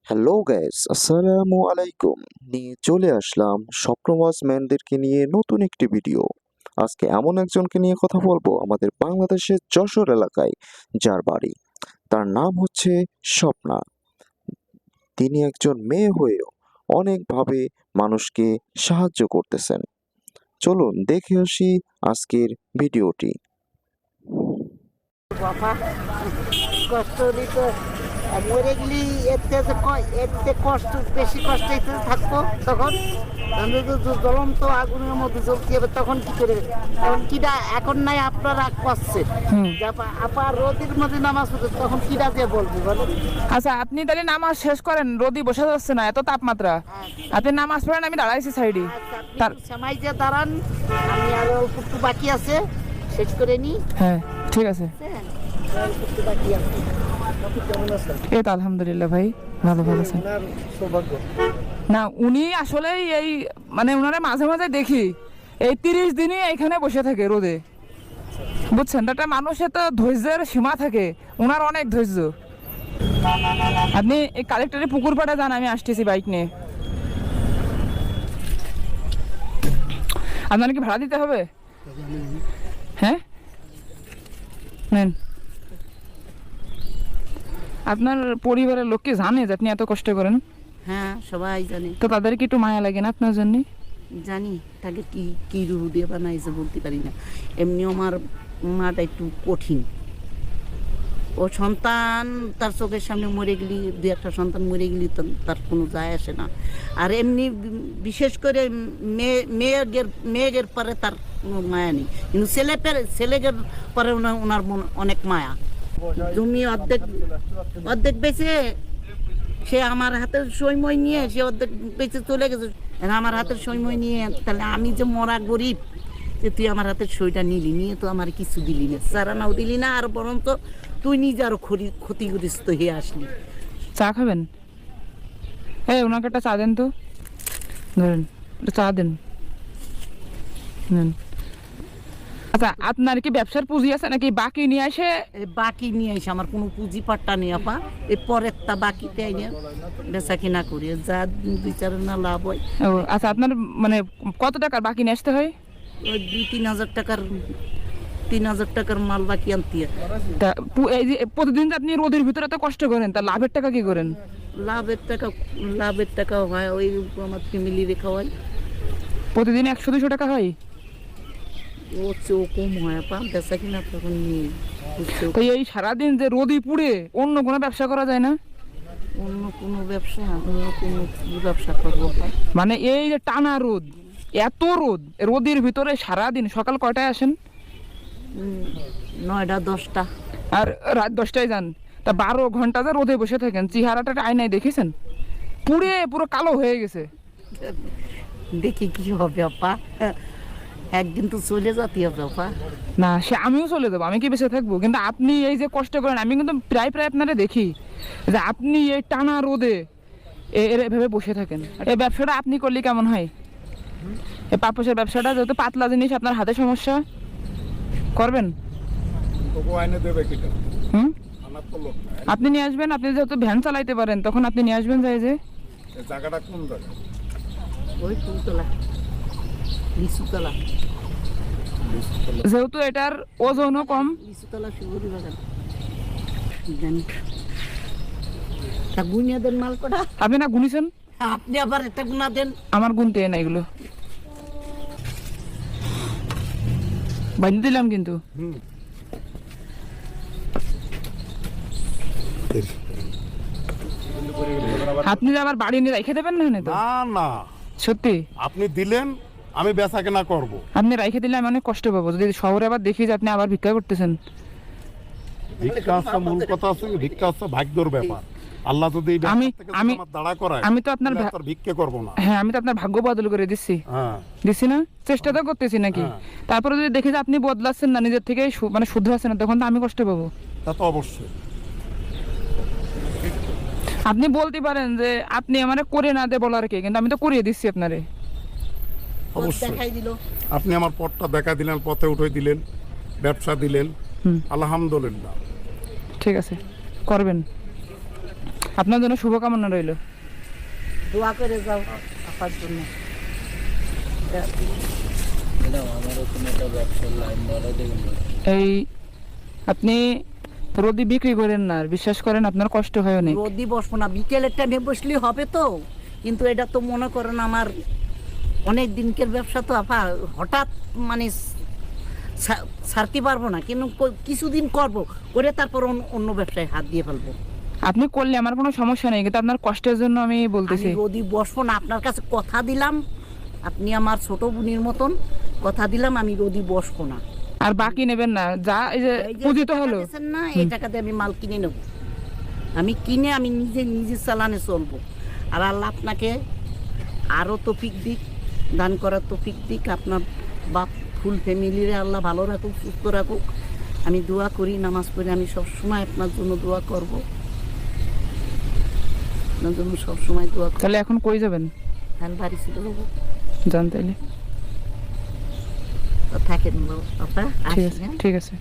Hello guys, আসসালামু আলাইকুম। নিয়ে চলে আসলাম স্বপ্নবাজ ম্যানদেরকে নিয়ে নতুন একটি ভিডিও। আজকে এমন একজনকে নিয়ে কথা বলবো আমাদের বাংলাদেশের যশোর এলাকায়, যার বাড়ি, তার নাম হচ্ছে স্বপ্না। তিনি একজন মেয়ে হয়েও অনেকভাবে মানুষকে সাহায্য করতেছেন। চলুন দেখে আসি আজকের ভিডিওটি। বাবা কষ্ট দিতে মরে গেলি এতে কষ্ট বেশি কষ্ট থাকবো তখন জ্বলন্ত আগুনের মধ্যে জ্বলতে হবে তখন কি করে তখন কিটা এখন নাই আপনার রাগ পাচ্ছে আপা রোদের মধ্যে নামাজ পড়ে তখন কিটা দিয়ে বলবো বলেন। আচ্ছা, আপনি তাহলে নামাজ শেষ করেন, রোদি বসে যাচ্ছে না, এত তাপমাত্রা। আপনি নামাজ পড়েন, আমি দাঁড়াইছি সাইডে। তার সময় যে দাঁড়ান, আমি আর অল্প একটু বাকি আছে শেষ করে নি। হ্যাঁ, ঠিক আছে। অল্প একটু বাকি আছে। এই তো আলহামদুলিল্লাহ ভাই, ভালো আছেন। না, উনি আসলে এই মানে ওনারা মাঝে মাঝে দেখি এই 30 দিনই এখানে বসে থাকে রোদে, বুঝছেন? একটা মানুষের তো ধৈর্যের সীমা থাকে, ওনার অনেক ধৈর্য। আপনি এই কালেক্টরের পুকুর পাড়ে যান, আমি আসতেছি বাইক নিয়ে। আপনার কি ভাড়া দিতে হবে? হ্যাঁ, নেন। আপনার পরিবারের লোক কি জানে যে আপনি এত কষ্ট করেন? হ্যাঁ, সবাই জানে। তো তাদের কি একটু মায়া লাগে না আপনার জন্য? জানি তাকে কি কি রূপ দিয়ে বানাইছে বলতে পারি না। এমনিও আমার মাটা একটু কঠিন। ও সন্তান তার চোখের সামনে মরে গেলি, দু একটা সন্তান মরে গেলি তার কোনো যায় আসে না। আর এমনি বিশেষ করে মেয়েদের পরে তার কোনো মায়া নেই, কিন্তু ছেলেদের পরে ওনার অনেক মায়া। জমি অর্ধেক বেঁচে সে আমার হাতের সময় নিয়ে সে অর্ধেক বেঁচে চলে গেছে। আমার হাতের সময় নিয়ে তাহলে আমি যে মরা গরিব, যে তুই আমার হাতের সইটা নিয়ে তো আমার কিছু দিলি না, চারানাও দিলি না, আর বরঞ্চ তুই নিজে আরো ক্ষতিগ্রস্ত হয়ে আসলি। চা খাবেন? এই ওনাকে একটা চা দেন তো, ধরেন একটা চা দেন, নেন। আচ্ছা, আপনার কি ব্যবসার পুঁজি আছে নাকি বাকি নিয়ে আসে? বাকি নিয়ে এসে আমার কোনো পুঁজি পাট্টা নেই আপা। এই পরেরটা বাকিতে এনে বেচা কিনা করি, যা বিচারে না লাভ হয়। ও আচ্ছা, আপনার মানে কত টাকার বাকি নিয়ে আসতে হয়? ওই 3,000 টাকার মাল বাকি আনতে হয়। তা এই যে প্রতিদিন যে আপনি রোদের ভিতরে এত কষ্ট করেন, তা লাভের টাকা কি করেন? লাভের টাকা হয় ওই আমার ফ্যামিলি রেখা হয়। প্রতিদিন 100-200 টাকা হয়? ও চেয়েও কম হয় আপা, বেচা কিনা তখন নিয়ে। তো এই সারাদিন যে রোদি পুড়ে অন্য কোনো ব্যবসা করা যায় না? অন্য কোনো ব্যবসা করবো আপা। মানে এই যে টানা রোদ, এত রোদের ভিতরে সারাদিন সকাল কয়টায় আসেন? 9টা 10টা। আর রাত 10টায় যান। তা 12 ঘন্টা যে রোদে বসে থাকেন, চেহারাটা আয়নায় দেখেছেন? পুড়ে পুরো কালো হয়ে গেছে। দেখি কি হবে আপা, একদিন তো চলে যেতে হবে আপা। না, সে আমিও চলে যাবো, আমি কি বেঁচে থাকবো? কিন্তু আপনি এই যে কষ্ট করেন, আমি কিন্তু প্রায় আপনারা দেখি যে আপনি এই টানা রোদে এভাবে বসে থাকেন। এই ব্যবসাটা আপনি করলে কেমন হয়? এই পাপোশের ব্যবসাটা যেহেতু পাতলা জিনিস, আপনার হাতে সমস্যা, করবেন? হুম, আপনি নিয়ে আসবেন। আপনি যেহেতু ভ্যান চালাইতে পারেন, তখন আপনি নিয়ে আসবেন। যাই যে জায়গাটা কোন জায়গা? ওই ফুলতলা, লিচুতলা। যেহেতু এটার ওজনও কম। লিচুতলা শিবুরি বাগান জানি। তা গুনিয়া দেন মাল কটা। আপনি না গুনিছেন? আপনি আবার একটা গুনা দেন। আমার গুনতে না এগুলো, বানিয়ে দিলাম কিন্তু। আপনি যে আবার বাড়ি নিয়ে রেখে দেবেন না? তো না না, সত্যি আপনি দিলেন, আমি বেচা কেনা করবো। আপনি রেখে দিলে আমি অনেক কষ্ট পাবো যদি শহরে আবার দেখি যে আপনি আবার ভিক্ষা করতেছেন। ভিক্ষা হচ্ছে মূল কথা, আছে ভিক্ষা হচ্ছে ভাগ্যর ব্যাপার। আল্লাহ যদি এই আমি ব্যাপার থেকে যদি আমি আমার দাঁড়া করায়, আমি তো আপনার তাহলে আর ভিক্ষা করবো না। হ্যাঁ, আমি তো আপনার ভাগ্য বদল করে দিচ্ছি। হ্যাঁ, দিচ্ছি না? চেষ্টা তো করতেছি নাকি? হ্যাঁ। তারপরে যদি দেখি যে আপনি বদলাচ্ছেন না, নিজের থেকে মানে শুদ্ধ আছেন না, তখন তো আমি কষ্ট পাবো। তা তো অবশ্যই। আপনি বলতে পারেন যে আপনি আমারে করে না দে বলার কে, কিন্তু আমি তো করিয়ে দিচ্ছি আপনারে। অবশ্যই দেখাই দিল। আপনি আমার পথটা দেখা দিলেন, পথে উঠে দিলেন, ব্যবসা দিলেন, আলহামদুলিল্লাহ। ঠিক আছে, করবেন। আপনার জন্য শুভকামনা রইল। দোয়া করে যাও আপার জন্য। এই আপনি রোদি বিক্রি করেন না, আর বিশ্বাস করেন আপনার কষ্ট হয় অনেক। রোদি বসবো না, বিকেলের টাইমে বসলে হবে তো, কিন্তু এটা তো মনে করেন আমার অনেক দিনকের ব্যবসা তো আপা, হঠাৎ মানে ছাড়তে পারবো না, কিন্তু কিছুদিন করবো করে তারপর অন্য ব্যবসায় হাত দিয়ে ফেলবো। আপনি করলে আমার কোনো সমস্যা নেই, কিন্তু আপনার কষ্টের জন্য আমি বলতেছি। আমি রোদি বসবো না, আপনার কাছে কথা দিলাম, আপনি আমার ছোট বোনের মতন, কথা দিলাম আমি রোদি বসবো না। আর বাকি নেবেন না, যা এই যে এই যে পুঁজি তো টাকা হলো। দিয়েছেন না, এই টাকা দিয়ে আমি মাল কিনে নেব, আমি কিনে আমি নিজে চালানে চলবো। আর আল্লাহ আপনাকে আরো তৌফিক দিক, দান করার তৌফিক দিক, আপনার বাপ ফুল ফ্যামিলিরে আল্লাহ ভালো রাখুক, সুস্থ রাখুক। আমি দোয়া করি, নামাজ পড়ি, আমি সবসময় আপনার জন্য দোয়া করব, আপনার জন্য সবসময় দোয়া করব। তাহলে এখন কই যাবেন? তাহলে বাড়ি ছিল জান তাইলে থাকেন বাবা, ঠিক আসি, আছে, হ্যাঁ? ঠিক আছে।